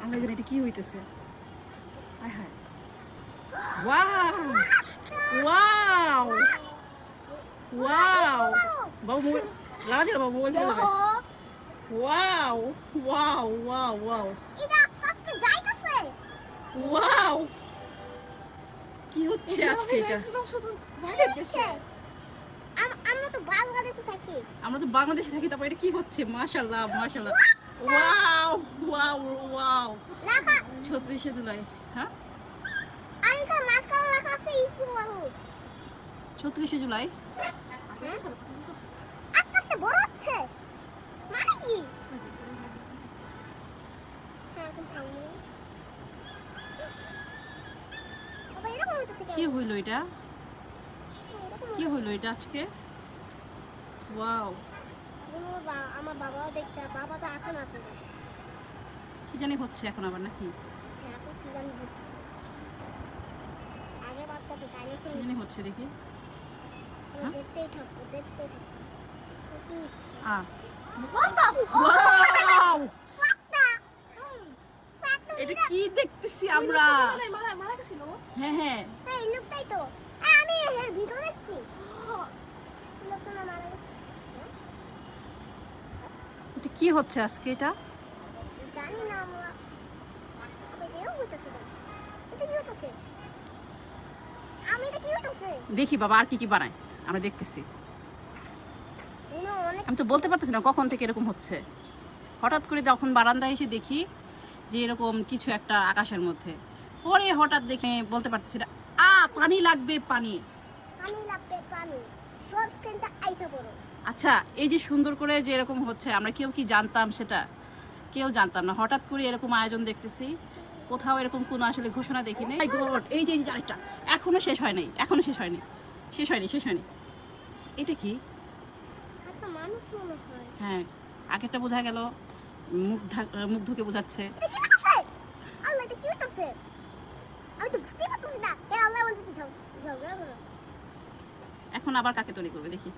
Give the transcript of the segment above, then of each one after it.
আল্লাহ জানে এটা কি হইতেছে। হায় হায়, ওয়াও ওয়াও ওয়াও, বাবু মোবাইল লাগা দিল, বাবু মোবাইল ফেলে দেবে। ওয়াও ওয়াও ওয়াও ওয়াও, এটা কাছে যাইতাছে। ওয়াও, কি হচ্ছে আজকে এটা? আমরা তো বাংলাদেশে থাকি। আমরা তো বাংলাদেশে থাকি, তারপর এটা কি হচ্ছে? মাশাআল্লাহ মাশাআল্লাহ, ওয়াও ওয়াও ওয়াও, লেখা 36শে জুলাই। হ্যাঁ, আর এটা মাঝখানে লেখা আছে ইকু মানুষ। 36শে জুলাই। আস্তে আস্তে বড় হচ্ছে মানে কি? হ্যাঁ কিন্তু বাবা এরকম হইতেছে কি কেন? হইলো এটা? কি হইলো এটা আজকে? ওয়াও, আমার বাবাও দেখছে, বাবা তো এখন আছে। কি জানি হচ্ছে এখন আবার নাকি? এখন কি জানি হচ্ছে। আগে বাচ্চাকে ডাইনোসর কি জানি হচ্ছে দেখি। দেখতেই থাকবো, দেখতেই থাকবো। কি হচ্ছে? ওয়াও, এটা কি দেখতেছি আমরা? হ্যাঁ হ্যাঁ, হ্যাঁ এই লোকটাই তো। আমি এর ভিডিও দেখছি। লোকটা না মারা গেছে। এটা কি হচ্ছে আজকে এটা? জানি না আমরা। আবার এও হইতেছে কেন? এটা কি হইতেছে? এটা কি হইতেছে? দেখি বাবা আর কি কি বানায়, আমরা দেখতেছি। অনেক আমি তো বলতে পারতেছি না কখন থেকে এরকম হচ্ছে। হঠাৎ করে যখন বারান্দায় এসে দেখি যে এরকম কিছু একটা আকাশের মধ্যে, পরে হঠাৎ দেখে বলতে পারতেছি না। পানি লাগবে, পানি। পানি লাগবে, পানি। সব স্ক্রিনটা আইসা পড়ো। আচ্ছা, এই যে সুন্দর করে যে এরকম হচ্ছে, আমরা কেউ কি জানতাম সেটা? কেউ জানতাম না। হঠাৎ করে এরকম আয়োজন দেখতেছি, কোথাও এরকম কোনো আসলে ঘোষণা দেখিনি। এই যে আরেকটা এখনো শেষ হয় নাই, এখনো শেষ হয়নি, শেষ হয়নি, শেষ হয়নি। এটা কি? একটা মানুষ মনে হয়। হ্যাঁ, আগেরটা বোঝা গেল মুগ্ধকে বোঝাচ্ছে। এটা কি হইতেছে? আল্লাহ এটা কি হইতেছে? আমি তো বুঝতেই পারতেছি না। হে আল্লাহ বলতে ঝগড়া করো। এখন আবার কাকে তৈরি করবে দেখি।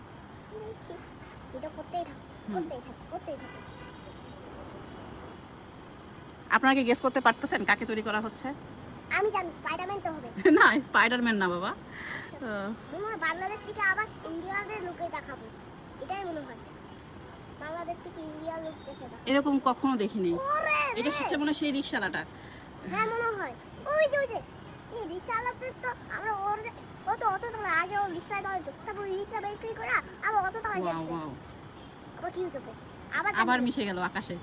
এটা করতেই থাকো, করতেই থাকো, করতেই থাকো। আপনারা কি গেস করতে পারতেছেন কাকে তৈরি করা হচ্ছে? আমি জানি স্পাইডারম্যান তো হবে। না, স্পাইডারম্যান না বাবা। মনে হয় বাংলাদেশ থেকে আবার ইন্ডিয়ার লোকে দেখাবো, এটাই মনে হয়। বাংলাদেশ থেকে ইন্ডিয়ার লোক দেখে দেখাবো। এরকম কখনো দেখিনি। ওরে এটা হচ্ছে মনে হয় সেই রিকশালাটা। হ্যাঁ মনে হয়। ওই যে এই রিকশাওয়ালাটা তো আমরা ওর অত টাকা আগে ও রিকশা দাও তো, তারপর রিকশা বিক্রি করে আবার অত টাকা ওয়াও যাচ্ছে। ওয়াও, আবার কি হইতেছে? আবার মিশে গেল আকাশে।